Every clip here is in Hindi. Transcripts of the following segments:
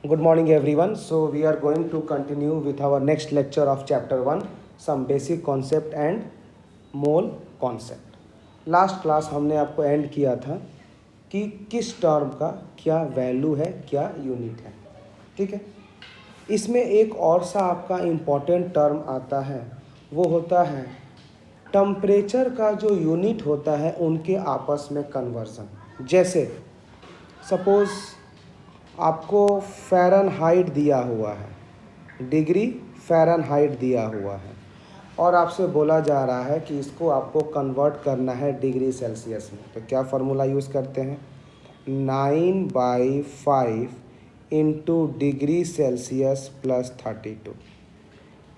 Good morning, everyone. So, we are going to continue with our next lecture of chapter 1, some basic concept and mole concept. Last class हमने आपको एंड किया था कि किस टर्म का क्या वैल्यू है, क्या यूनिट है. ठीक है. इसमें एक और सा आपका इम्पॉर्टेंट टर्म आता है, वो होता है टेम्परेचर का जो यूनिट होता है उनके आपस में कन्वर्जन. जैसे सपोज़ आपको फ़ारेनहाइट दिया हुआ है, डिग्री फ़ारेनहाइट दिया हुआ है, और आपसे बोला जा रहा है कि इसको आपको कन्वर्ट करना है डिग्री सेल्सियस में. तो क्या फार्मूला यूज़ करते हैं? 9/5 इंटू डिग्री सेल्सियस प्लस 32.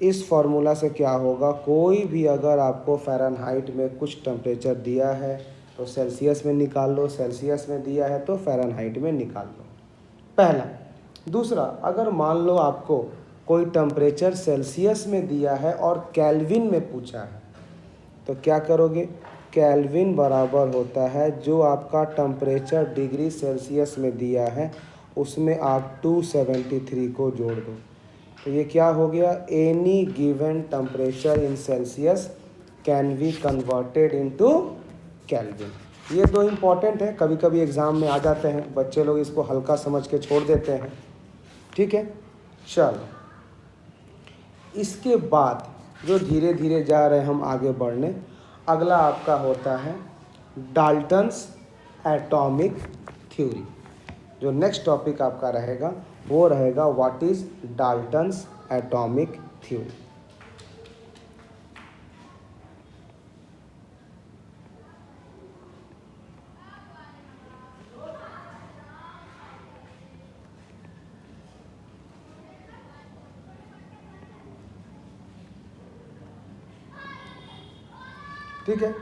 इस फार्मूला से क्या होगा, कोई भी अगर आपको फ़ारेनहाइट में कुछ टेम्परेचर दिया है तो सेल्सियस में निकाल लो, सेल्सियस में दिया है तो फ़ारेनहाइट में निकाल लो. पहला. दूसरा, अगर मान लो आपको कोई टेम्परेचर सेल्सियस में दिया है और केल्विन में पूछा है, तो क्या करोगे? केल्विन बराबर होता है जो आपका टेम्परेचर डिग्री सेल्सियस में दिया है उसमें आप 273 को जोड़ दो. तो ये क्या हो गया? Any given temperature in Celsius can be converted into kelvin. ये दो इम्पॉर्टेंट है, कभी कभी एग्ज़ाम में आ जाते हैं, बच्चे लोग इसको हल्का समझ के छोड़ देते हैं. ठीक है. चलो, इसके बाद जो धीरे धीरे जा रहे हैं हम आगे बढ़ने, अगला आपका होता है डाल्टन्स एटॉमिक थ्योरी. जो नेक्स्ट टॉपिक आपका रहेगा वो रहेगा what is Dalton's atomic theory. ठीक है.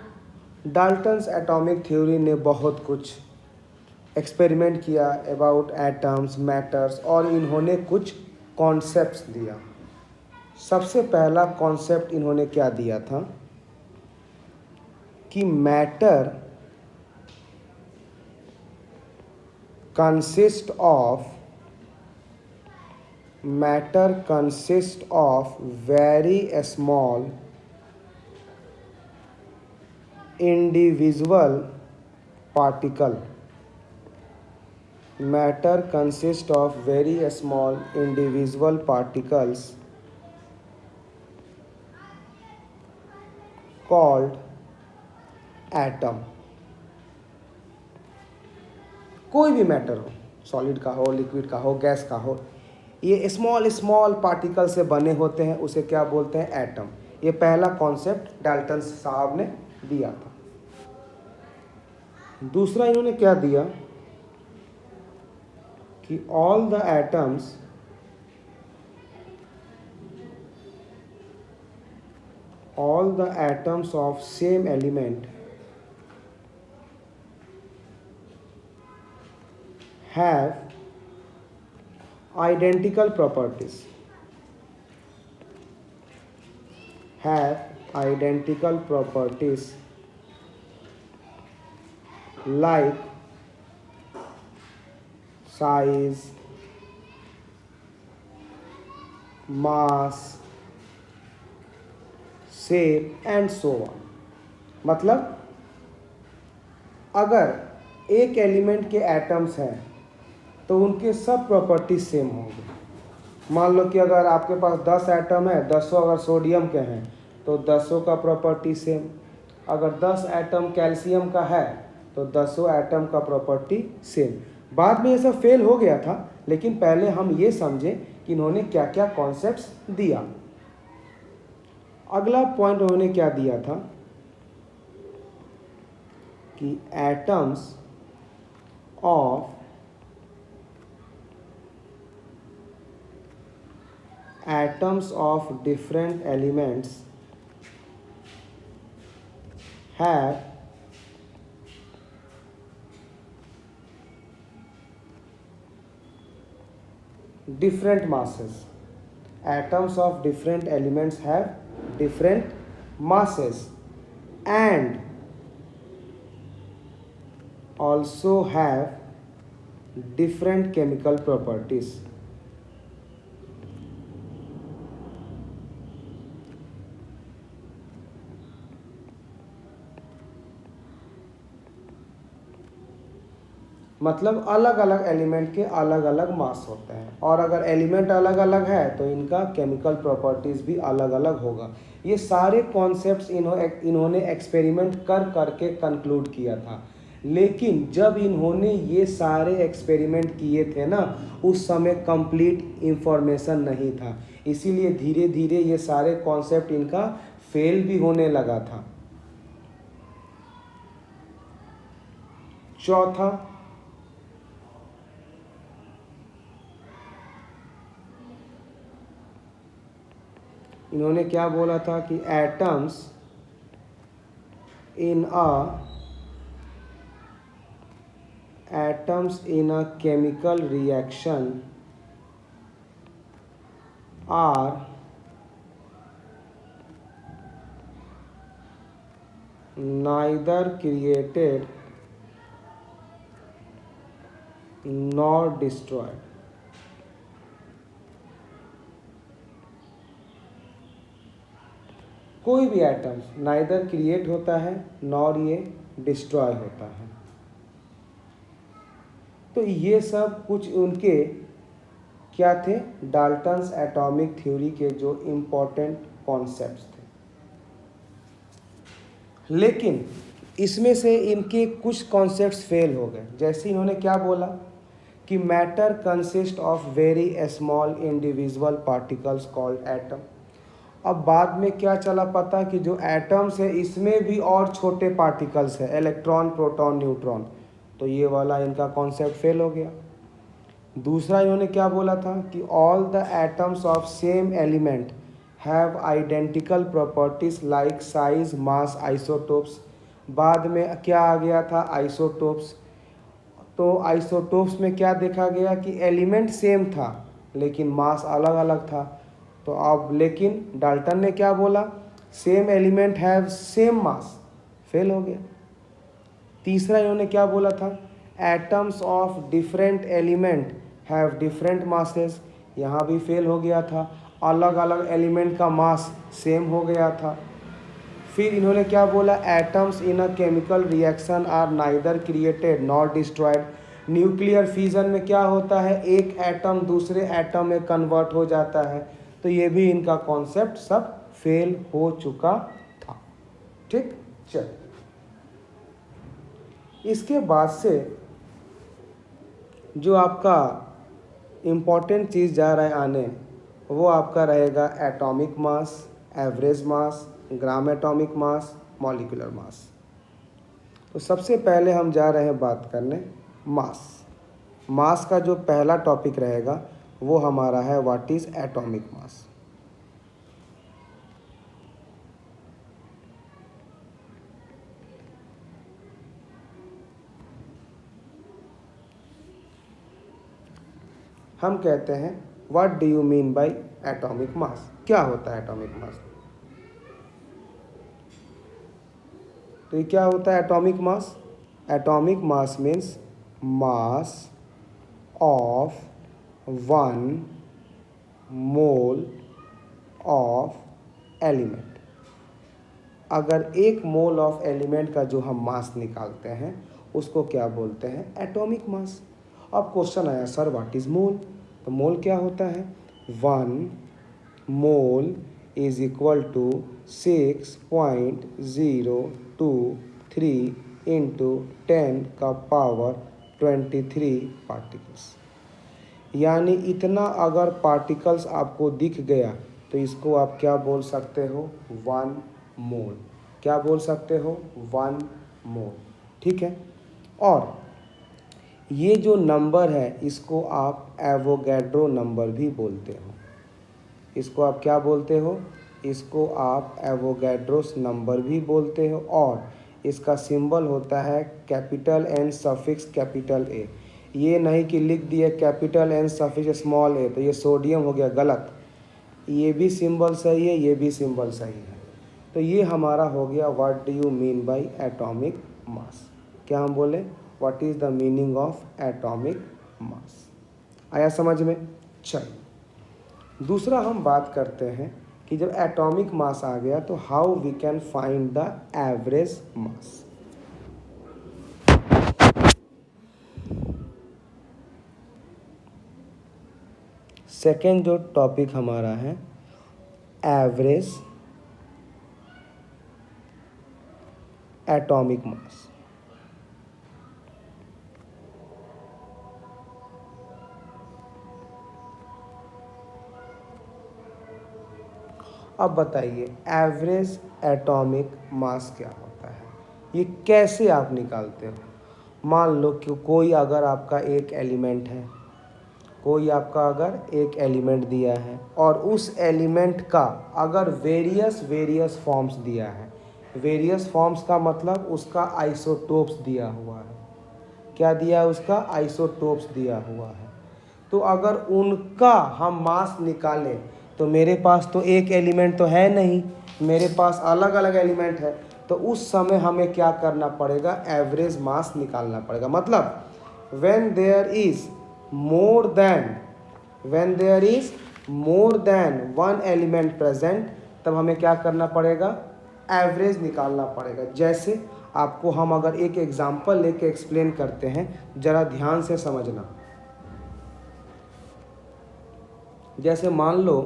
डाल्टन्स एटॉमिक थ्योरी ने बहुत कुछ एक्सपेरिमेंट किया अबाउट एटम्स, मैटर्स, और इन्होंने कुछ कॉन्सेप्ट्स दिया. सबसे पहला कॉन्सेप्ट इन्होंने क्या दिया था कि matter consist of very small individual particle. Matter consists of very small individual particles called atom. कोई भी मैटर हो, सॉलिड का हो, लिक्विड का हो, गैस का हो, ये स्मॉल पार्टिकल से बने होते हैं, उसे क्या बोलते हैं? एटम. ये पहला कॉन्सेप्ट डाल्टन साहब ने दिया था. दूसरा इन्होंने क्या दिया कि all the atoms of same element have identical properties like size, mass, shape and so on. मतलब अगर एक एलिमेंट के एटम्स हैं तो उनके सब प्रॉपर्टीज सेम होंगे. मान लो कि अगर आपके पास 10 एटम है, 10 अगर सोडियम के हैं तो 10 का प्रॉपर्टी सेम. अगर 10 एटम कैल्शियम का है तो 10 एटम का प्रॉपर्टी सेम. बाद में ये सब फेल हो गया था, लेकिन पहले हम ये समझें कि इन्होंने क्या क्या कॉन्सेप्ट्स दिया. अगला पॉइंट उन्होंने क्या दिया था कि atoms of different elements have different masses. Atoms of different elements have different masses and also have different chemical properties. मतलब अलग अलग एलिमेंट के अलग अलग मास होते हैं, और अगर एलिमेंट अलग अलग है तो इनका केमिकल प्रॉपर्टीज़ भी अलग अलग होगा। ये सारे कॉन्सेप्ट्स इन्होंने एक्सपेरिमेंट कर करके कंक्लूड किया था। लेकिन जब इन्होंने ये सारे एक्सपेरिमेंट किए थे ना, उस समय कंप्लीट इंफॉर्मेशन नहीं था, इसीलिए धीरे धीरे ये सारे कॉन्सेप्ट इनका फेल भी होने लगा था। चौथा, इन्होंने क्या बोला था कि atoms in a chemical reaction are neither created nor destroyed. कोई भी एटम्स नाइदर क्रिएट होता है नॉर ये डिस्ट्रॉय होता है। तो ये सब कुछ उनके क्या थे, डाल्टन्स एटॉमिक थ्योरी के जो इम्पोर्टेंट कॉन्सेप्ट्स थे। लेकिन इसमें से इनके कुछ कॉन्सेप्ट्स फेल हो गए। जैसे इन्होंने क्या बोला कि matter consist of very small individual particles called atom. अब बाद में क्या चला पता कि जो एटम्स है इसमें भी और छोटे पार्टिकल्स है, इलेक्ट्रॉन, प्रोटॉन, न्यूट्रॉन। तो ये वाला इनका कॉन्सेप्ट फेल हो गया। दूसरा इन्होंने क्या बोला था कि all the atoms of same element have identical properties like size, mass, isotopes. बाद में क्या आ गया था, आइसोटोप्स। तो आइसोटोप्स में क्या देखा गया कि एलिमेंट सेम था लेकिन मास अलग अलग था। तो अब लेकिन डाल्टन ने क्या बोला, same element have same mass, fail हो गया। तीसरा इन्होंने क्या बोला था, atoms of different element have different masses, यहाँ भी फेल हो गया था। अलग अलग एलिमेंट का मास सेम हो गया था। फिर इन्होंने क्या बोला, atoms in a chemical reaction are neither created nor destroyed. Nuclear fission में क्या होता है, एक एटम दूसरे एटम में कन्वर्ट हो जाता है। तो ये भी इनका कॉन्सेप्ट सब फेल हो चुका था। ठीक, चल इसके बाद से जो आपका इम्पॉर्टेंट चीज़ जा रहा है आने, वो आपका रहेगा atomic mass, average mass, gram atomic mass, molecular mass. तो सबसे पहले हम जा रहे हैं बात करने मास। मास का जो पहला टॉपिक रहेगा वो हमारा है व्हाट इज़ एटॉमिक मास। हम कहते हैं what do you mean by atomic mass, क्या होता है एटॉमिक मास। तो ये क्या होता है atomic mass, atomic mass means mass of 1 mole of element. अगर 1 मोल ऑफ एलिमेंट का जो हम मास निकालते हैं उसको क्या बोलते हैं, एटॉमिक मास। अब क्वेश्चन आया सर व्हाट इज़ मोल, तो मोल क्या होता है, 1 mole is equal to 6.023 into 10 का पावर 23 पार्टिकल्स। यानी इतना अगर पार्टिकल्स आपको दिख गया तो इसको आप क्या बोल सकते हो, 1 मोल। क्या बोल सकते हो, 1 मोल। ठीक है। और ये जो नंबर है इसको आप एवोगैड्रो नंबर भी बोलते हो। इसको आप क्या बोलते हो, इसको आप एवोगैड्रोस नंबर भी बोलते हो। और इसका सिंबल होता है capital N suffix capital A. ये नहीं कि लिख दिए capital N suffix small A तो ये सोडियम हो गया, गलत। ये भी सिंबल सही है, ये भी सिंबल सही है। तो ये हमारा हो गया what do you mean by atomic mass. क्या हम बोले, what is the meaning of atomic mass. आया समझ में। चलिए दूसरा हम बात करते हैं कि जब एटॉमिक मास आ गया तो how we can find the average mass. Second जो टॉपिक हमारा है एवरेज एटॉमिक मास। अब बताइए एवरेज एटॉमिक मास क्या होता है, ये कैसे आप निकालते हो। मान लो कि कोई अगर आपका एक एलिमेंट है, कोई आपका अगर एक एलिमेंट दिया है और उस एलिमेंट का अगर वेरियस फॉर्म्स दिया है, वेरियस फॉर्म्स का मतलब उसका आइसोटोप्स दिया हुआ है। क्या दिया है? उसका आइसोटोप्स दिया हुआ है। तो अगर उनका हम मास निकालें तो मेरे पास तो एक एलिमेंट तो है नहीं, मेरे पास अलग अलग एलिमेंट है। तो उस समय हमें क्या करना पड़ेगा? एवरेज मास निकालना पड़ेगा। मतलब when there is more than one element present, तब हमें क्या करना पड़ेगा? एवरेज निकालना पड़ेगा। जैसे आपको हम अगर एक एग्जांपल लेके एक्सप्लेन करते हैं, ज़रा ध्यान से समझना। जैसे मान लो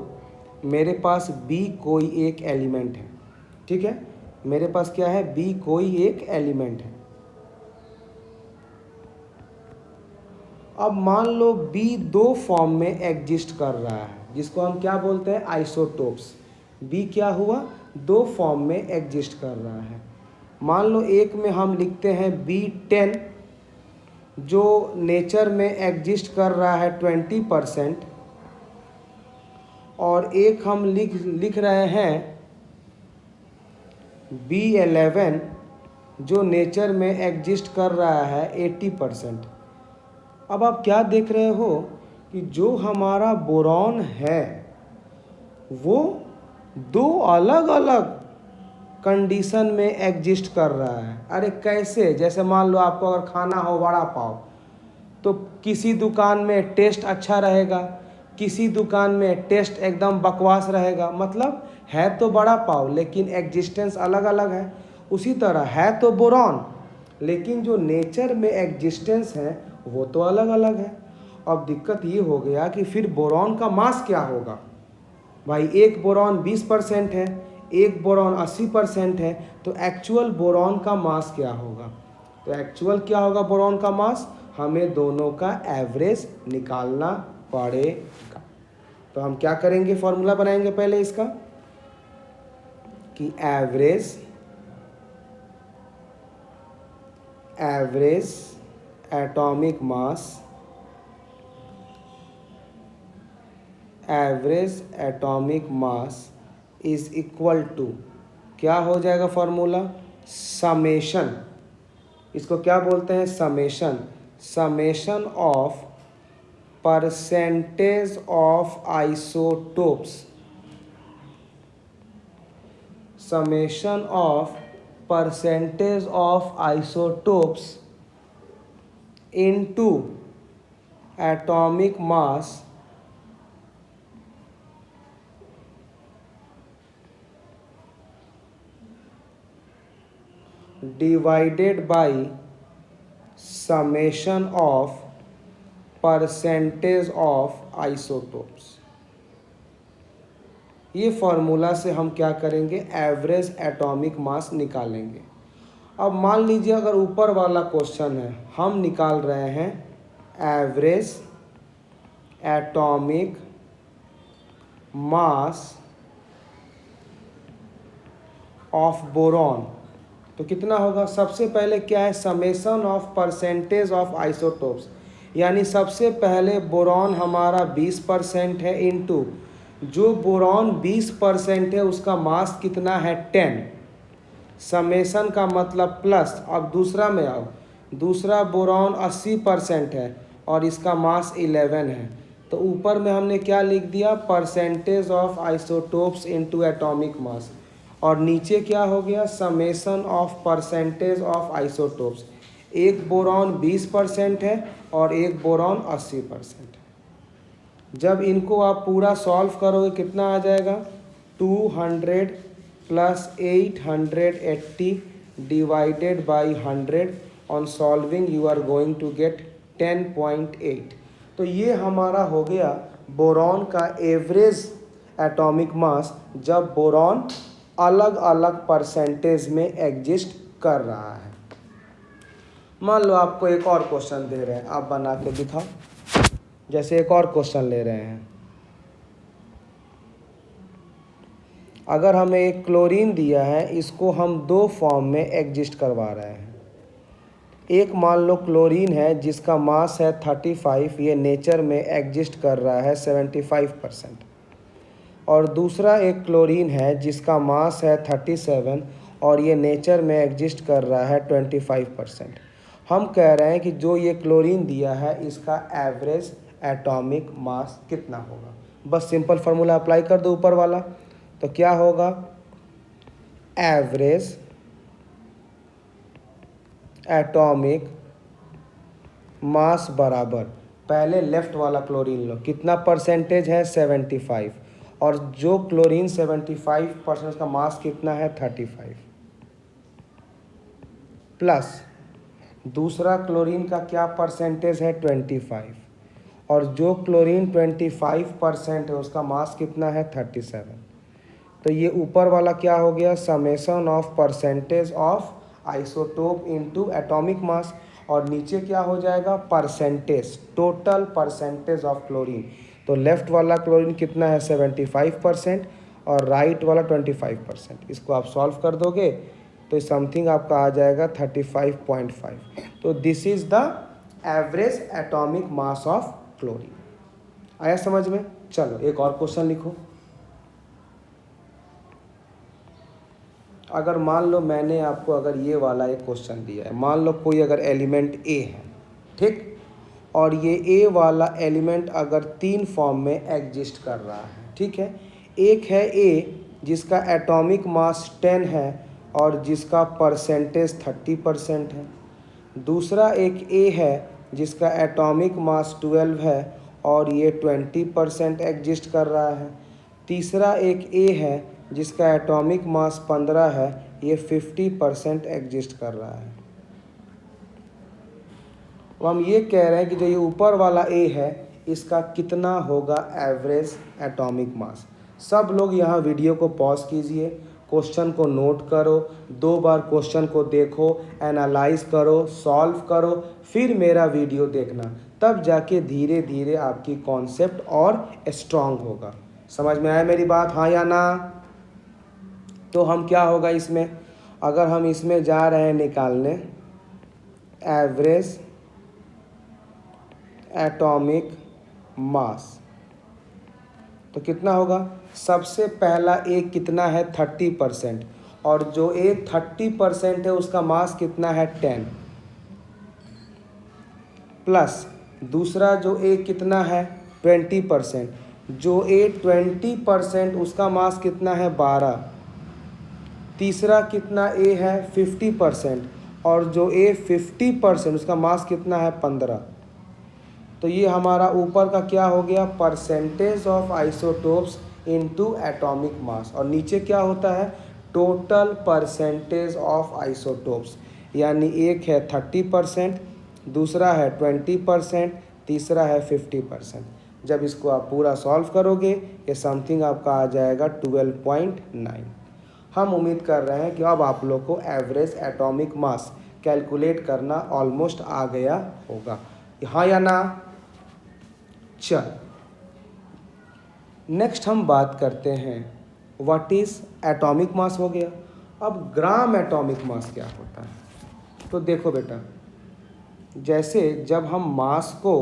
मेरे पास B कोई एक एलिमेंट है, ठीक है। मेरे पास क्या है? B कोई एक एलिमेंट है। अब मान लो B दो फॉर्म में एग्जिस्ट कर रहा है, जिसको हम क्या बोलते हैं? आइसोटोप्स। B क्या हुआ? दो फॉर्म में एग्जिस्ट कर रहा है। मान लो एक में हम लिखते हैं B10, जो नेचर में एग्जिस्ट कर रहा है 20%, और एक हम लिख रहे हैं B11, जो नेचर में एग्जिस्ट कर रहा है 80%। अब आप क्या देख रहे हो कि जो हमारा बोरॉन है वो दो अलग अलग कंडीशन में एग्जिस्ट कर रहा है। अरे कैसे? जैसे मान लो आपको अगर खाना हो वड़ा पाव, तो किसी दुकान में टेस्ट अच्छा रहेगा, किसी दुकान में टेस्ट एकदम बकवास रहेगा। मतलब है तो बड़ा पाव लेकिन एग्जिस्टेंस अलग अलग है। उसी तरह है तो बोरॉन, लेकिन जो नेचर में एग्जिस्टेंस है वो तो अलग अलग है। अब दिक्कत ये हो गया कि फिर बोरॉन का मास क्या होगा? भाई एक बोरॉन 20% है, एक बोरॉन 80% है, तो एक्चुअल बोरॉन का मास क्या होगा? तो एक्चुअल क्या होगा बोरॉन का मास? हमें दोनों का एवरेज निकालना पड़ेगा। तो हम क्या करेंगे? फॉर्मूला बनाएंगे पहले इसका कि average atomic mass, average atomic mass is equal to, क्या हो जाएगा फॉर्मूला? समेशन। इसको क्या बोलते हैं? Summation of percentage of isotopes, summation of percentage of isotopes into atomic mass divided by summation of percentage of isotopes. ये फॉर्मूला से हम क्या करेंगे? एवरेज एटॉमिक मास निकालेंगे। अब मान लीजिए अगर ऊपर वाला क्वेश्चन है, हम निकाल रहे हैं average atomic mass of boron, तो कितना होगा? सबसे पहले क्या है? Summation of percentage of isotopes, यानी सबसे पहले बोरॉन हमारा 20% है, इनटू जो बोरॉन 20% है उसका मास कितना है? 10। समेशन का मतलब प्लस। अब दूसरा में आओ, दूसरा बोरॉन 80% है और इसका मास 11 है, तो ऊपर में हमने क्या लिख दिया? Percentage of isotopes into atomic मास, और नीचे क्या हो गया? Summation of percentage of isotopes. एक बोरॉन 20% है और एक बोरॉन 80% है। जब इनको आप पूरा सॉल्व करोगे कितना आ जाएगा? 200 plus 880 divided by 100, on solving you are going to get 10.8। तो ये हमारा हो गया बोरॉन का एवरेज एटॉमिक मास जब बोरॉन अलग अलग परसेंटेज में एग्जिस्ट कर रहा है। मान लो आपको एक और क्वेश्चन दे रहे हैं, आप बना के दिखाओ। जैसे एक और क्वेश्चन ले रहे हैं, अगर हमें एक क्लोरीन दिया है, इसको हम दो फॉर्म में एग्जिस्ट करवा रहे हैं। एक मान लो क्लोरीन है जिसका मास है 35, ये नेचर में एग्जिस्ट कर रहा है 75%। और दूसरा एक क्लोरीन है जिसका मास है 37 और ये नेचर में एग्जिस्ट कर रहा है 25%। हम कह रहे हैं कि जो ये क्लोरीन दिया है इसका एवरेज एटॉमिक मास कितना होगा। बस सिंपल फार्मूला अप्लाई कर दो ऊपर वाला, तो क्या होगा, एवरेज एटॉमिक मास बराबर, पहले लेफ्ट वाला क्लोरीन लो, कितना परसेंटेज है 75, और जो क्लोरीन 75% का मास कितना है 35, प्लस दूसरा क्लोरीन का क्या परसेंटेज है 25, और जो क्लोरीन 25% है उसका मास कितना है 37। तो ये ऊपर वाला क्या हो गया, summation of percentage of isotope into atomic मास, और नीचे क्या हो जाएगा, percentage, total percentage of chlorine. तो लेफ्ट वाला क्लोरीन कितना है 75% और राइट वाला 25%। इसको आप सॉल्व कर दोगे तो समथिंग आपका आ जाएगा 35.5। तो this is the average atomic mass of chlorine. आया समझ में? चलो एक और क्वेश्चन लिखो। अगर मान लो मैंने आपको अगर ये वाला एक क्वेश्चन दिया है, मान लो कोई अगर एलिमेंट ए है, ठीक, और ये ए वाला एलिमेंट अगर तीन फॉर्म में एग्जिस्ट कर रहा है, ठीक है। एक है ए जिसका एटॉमिक मास 10 है और जिसका परसेंटेज 30% है। दूसरा एक ए है जिसका एटॉमिक मास 12 है और ये 20% एग्जिस्ट कर रहा है। तीसरा एक ए है जिसका एटॉमिक मास 15 है, ये 50% एग्जिस्ट कर रहा है। तो हम ये कह रहे हैं कि जो ये ऊपर वाला ए है इसका कितना होगा एवरेज एटॉमिक मास। सब लोग यहाँ वीडियो को पॉज कीजिए, क्वेश्चन को नोट करो, 2 बार क्वेश्चन को देखो, एनालाइज करो, सॉल्व करो, फिर मेरा वीडियो देखना, तब जाके धीरे धीरे आपकी कॉन्सेप्ट और स्ट्रांग होगा। समझ में आया मेरी बात, हाँ या ना? तो हम क्या होगा इसमें, अगर हम इसमें जा रहे हैं निकालने एवरेज एटॉमिक मास, तो कितना होगा, सबसे पहला ए कितना है 30%, और जो ए 30% है उसका मास कितना है 10, प्लस दूसरा जो ए कितना है 20%, जो ए 20% उसका मास कितना है 12, तीसरा कितना ए है 50%, और जो ए 50% उसका मास कितना है 15। तो ये हमारा ऊपर का क्या हो गया, percentage of isotopes into atomic मास, और नीचे क्या होता है, टोटल परसेंटेज ऑफ आइसोटोप्स। यानी एक है 30%, दूसरा है 20%, तीसरा है 50%। जब इसको आप पूरा सॉल्व करोगे ये समथिंग आपका आ जाएगा 12.9। हम उम्मीद कर रहे हैं कि अब आप लोग को एवरेज एटॉमिक मास कैलकुलेट करना ऑलमोस्ट आ गया होगा, हाँ या ना? चल नेक्स्ट हम बात करते हैं व्हाट इज एटॉमिक मास हो गया। अब ग्राम एटॉमिक मास क्या होता है? तो देखो बेटा, जैसे जब हम मास को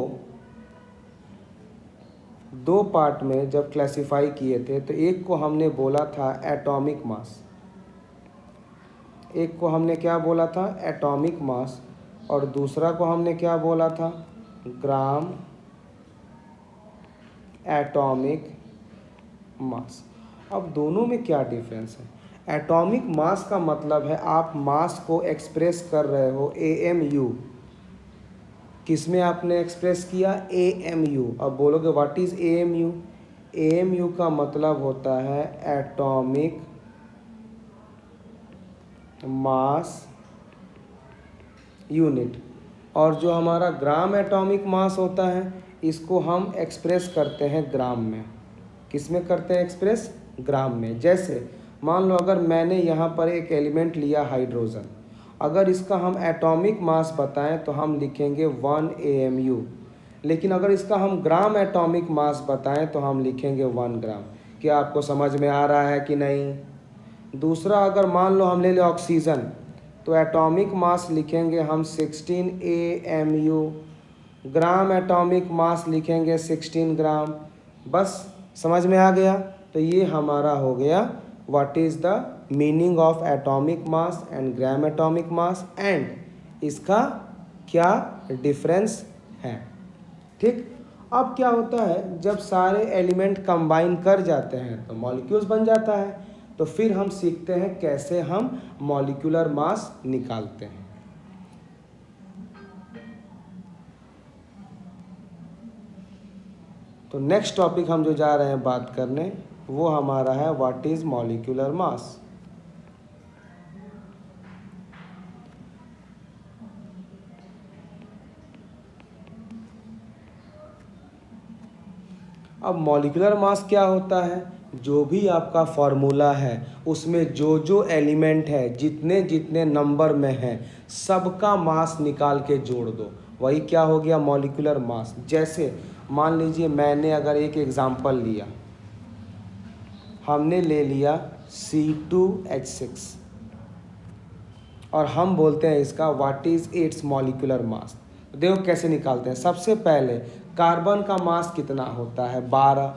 2 पार्ट में जब क्लासिफाई किए थे, तो एक को हमने बोला था एटॉमिक मास, एक को हमने क्या बोला था एटॉमिक मास, और दूसरा को हमने क्या बोला था ग्राम एटॉमिक मास। अब दोनों में क्या डिफरेंस है? एटॉमिक मास का मतलब है आप मास को एक्सप्रेस कर रहे हो AMU, किस में आपने एक्सप्रेस किया AMU। अब बोलोगे व्हाट इज AMU? AMU का मतलब होता है एटॉमिक मास यूनिट, और जो हमारा ग्राम एटॉमिक मास होता है इसको हम एक्सप्रेस करते हैं ग्राम में। किस में करते हैं एक्सप्रेस? ग्राम में। जैसे मान लो अगर मैंने यहाँ पर एक एलिमेंट लिया हाइड्रोजन, अगर इसका हम एटॉमिक मास बताएं तो हम लिखेंगे 1 AMU, लेकिन अगर इसका हम ग्राम एटॉमिक मास बताएं तो हम लिखेंगे 1 ग्राम। क्या आपको समझ में आ रहा है कि नहीं? दूसरा, अगर मान लो हम ले लें ऑक्सीजन, तो एटॉमिक मास लिखेंगे हम 16 AMU, ग्राम एटॉमिक मास लिखेंगे 16 ग्राम। बस समझ में आ गया? तो ये हमारा हो गया what is the meaning of atomic mass and gram atomic mass and इसका क्या डिफरेंस है। ठीक। अब क्या होता है, जब सारे एलिमेंट कंबाइन कर जाते हैं तो मॉलिक्यूल्स बन जाता है। तो फिर हम सीखते हैं कैसे हम मॉलिक्यूलर मास निकालते हैं। तो नेक्स्ट टॉपिक हम जो जा रहे हैं बात करने वो हमारा है व्हाट इज मॉलिक्यूलर मास। अब मॉलिक्यूलर मास क्या होता है? जो भी आपका फॉर्मूला है उसमें जो जो एलिमेंट है, जितने जितने नंबर में है, सबका मास निकाल के जोड़ दो, वही क्या हो गया मॉलिक्यूलर मास। जैसे मान लीजिए मैंने अगर एक एग्जांपल लिया, हमने ले लिया C2H6 और हम बोलते हैं इसका what is it's molecular mass. देखो कैसे निकालते हैं। सबसे पहले कार्बन का मास कितना होता है? 12।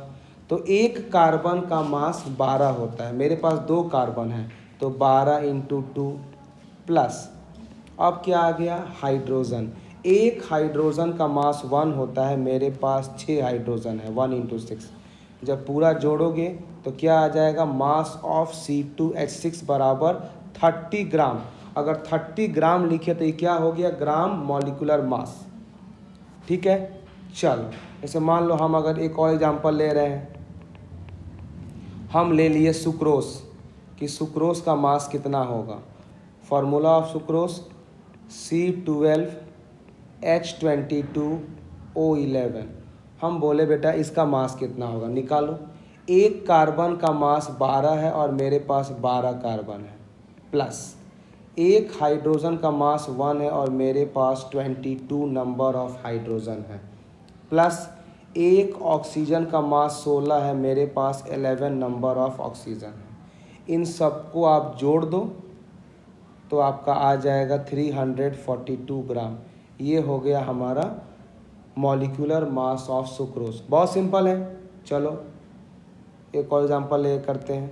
तो एक कार्बन का मास 12 होता है। मेरे पास 2 कार्बन है तो 12 × 2 प्लस, अब क्या आ गया हाइड्रोजन। एक हाइड्रोजन का मास 1 होता है, मेरे पास 6 हाइड्रोजन है, 1 × 6। जब पूरा जोड़ोगे तो क्या आ जाएगा मास ऑफ C2H6 बराबर 30 ग्राम। अगर 30 ग्राम लिखे तो ये क्या हो गया ग्राम मॉलिक्यूलर मास। ठीक है। चलो जैसे मान लो हम अगर एक और एग्जांपल ले रहे हैं, हम ले लिए सुक्रोस कि सुक्रोस का मास कितना होगा। Formula of sucrose C12H22O11। हम बोले बेटा इसका मास कितना होगा, निकालो। एक कार्बन का मास 12 है और मेरे पास 12 कार्बन है, प्लस एक हाइड्रोजन का मास 1 है और मेरे पास 22 नंबर ऑफ हाइड्रोजन है, प्लस एक ऑक्सीजन का मास 16 है, मेरे पास 11 नंबर ऑफ ऑक्सीजन है। इन सबको आप जोड़ दो तो आपका आ जाएगा 342 ग्राम। ये हो गया हमारा मॉलिक्यूलर मास ऑफ सुक्रोज। बहुत सिंपल है। चलो एक और एग्जांपल ले करते हैं।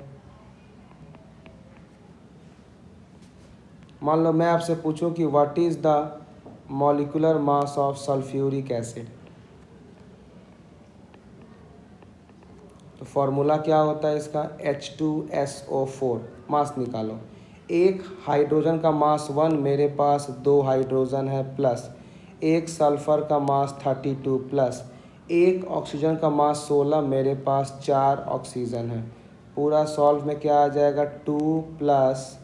मान लो मैं आपसे पूछूं कि what is the molecular mass of sulphuric acid, तो फॉर्मूला क्या होता है इसका H2SO4। मास निकालो। एक हाइड्रोजन का मास 1, मेरे पास 2 हाइड्रोजन है, प्लस एक सल्फ़र का मास 32, प्लस एक ऑक्सीजन का मास 16, मेरे पास 4 ऑक्सीजन है। पूरा सॉल्व में क्या आ जाएगा 2 +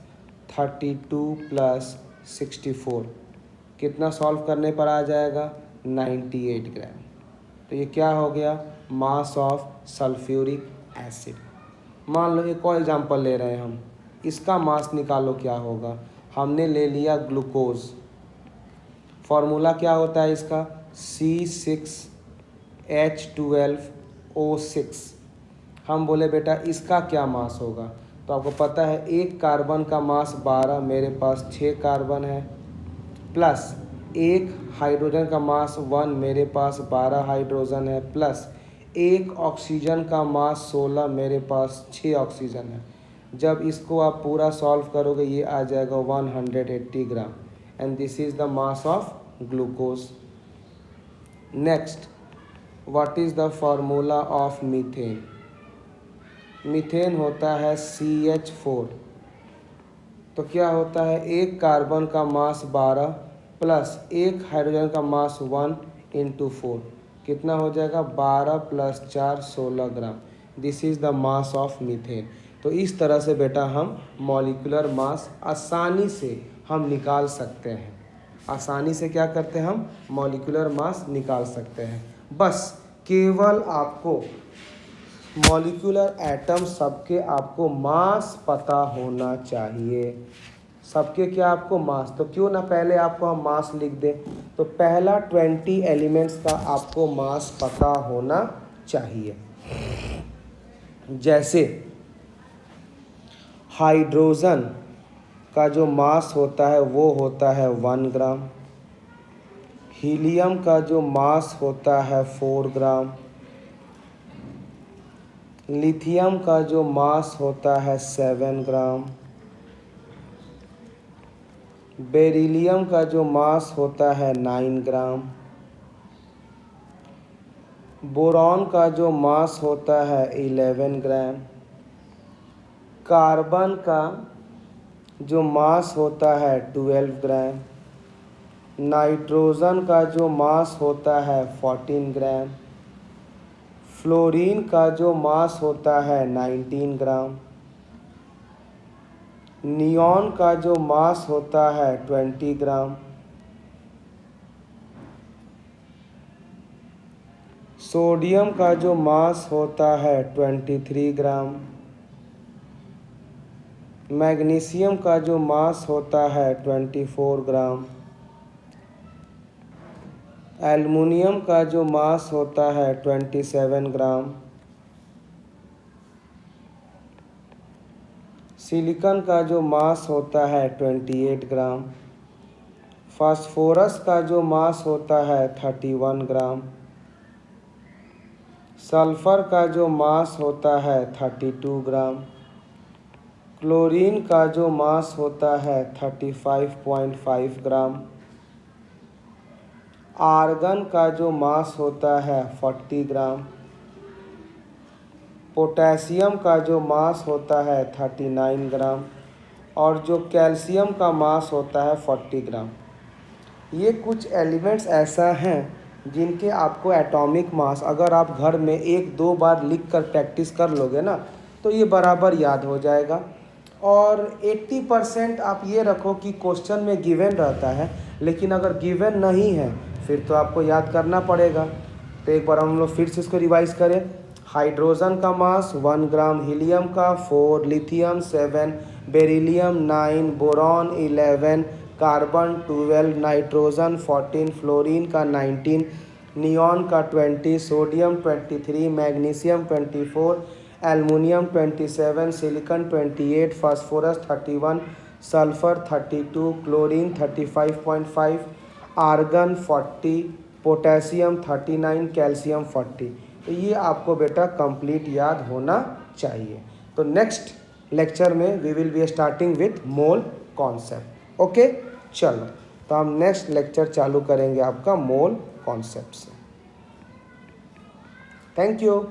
32 + 64, कितना सॉल्व करने पर आ जाएगा 98 ग्राम। तो ये क्या हो गया मास ऑफ सल्फ्यूरिक एसिड। मान लो एक और एग्जांपल ले रहे हैं हम, इसका मास निकालो क्या होगा। हमने ले लिया ग्लूकोज, फॉर्मूला क्या होता है इसका C6H12O6। हम बोले बेटा इसका क्या मास होगा, तो आपको पता है एक कार्बन का मास 12, मेरे पास 6 कार्बन है, प्लस एक हाइड्रोजन का मास 1, मेरे पास 12 हाइड्रोजन है, प्लस एक ऑक्सीजन का मास 16, मेरे पास 6 ऑक्सीजन है। जब इसको आप पूरा सॉल्व करोगे ये आ जाएगा 180 gram and this is the mass of glucose. Next, what is the formula of methane. Methane होता है CH4। तो क्या होता है एक कार्बन का मास 12 प्लस एक हाइड्रोजन का मास 1 × 4, कितना हो जाएगा 12 + 4 16 ग्राम। This is the mass of methane. तो इस तरह से बेटा हम मॉलिक्यूलर मास आसानी से हम निकाल सकते हैं। आसानी से क्या करते हैं हम मॉलिक्यूलर मास निकाल सकते हैं। बस केवल आपको मॉलिक्यूलर एटम सबके आपको मास पता होना चाहिए। सबके क्या आपको मास, तो क्यों ना पहले आपको हम मास लिख दें। तो पहला 20 एलिमेंट्स का आपको मास पता होना चाहिए। जैसे हाइड्रोजन का जो मास होता है वो होता है 1 ग्राम, हीलियम का जो मास होता है 4 ग्राम, लिथियम का जो मास होता है 7 ग्राम, बेरिलियम का जो मास होता है 9 ग्राम, बोरॉन का जो मास होता है 11 ग्राम, कार्बन का जो मास होता है 12 ग्राम, नाइट्रोजन का जो मास होता है 14 ग्राम, फ्लोरीन का जो मास होता है 19 ग्राम, नियॉन का जो मास होता है 20 ग्राम, सोडियम का जो मास होता है 23 ग्राम, मैग्नीशियम का जो मास होता है 24 ग्राम, एल्युमिनियम का जो मास होता है 27 ग्राम, सिलिकॉन का जो मास होता है 28 ग्राम, फास्फोरस का जो मास होता है 31 ग्राम, सल्फर का जो मास होता है 32 ग्राम, क्लोरीन का जो मास होता है 35.5 ग्राम, आर्गन का जो मास होता है 40 ग्राम, पोटेशियम का जो मास होता है 39 ग्राम, और जो कैल्शियम का मास होता है 40 ग्राम। ये कुछ एलिमेंट्स ऐसा हैं जिनके आपको एटॉमिक मास अगर आप घर में 1-2 बार लिख कर प्रैक्टिस कर लोगे ना तो ये बराबर याद हो जाएगा। और 80% आप ये रखो कि क्वेश्चन में गिवन रहता है, लेकिन अगर गिवन नहीं है फिर तो आपको याद करना पड़ेगा। तो एक बार हम लोग फिर से इसको रिवाइज करें। हाइड्रोजन का मास 1 ग्राम, हीलियम का 4, lithium 7, beryllium 9, boron 11, carbon 12, nitrogen 14, fluorine का 19, नियॉन का 20, sodium 23, magnesium 24, aluminium 27, silicon 28, phosphorus 31, sulphur 32, chlorine 35.5, argon 40, potassium 39, calcium 40। तो ये आपको बेटा कंप्लीट याद होना चाहिए। तो नेक्स्ट लेक्चर में we will be starting with mole concept. Okay, चलो तो हम नेक्स्ट लेक्चर चालू करेंगे आपका मोल कॉन्सेप्ट से। Thank you.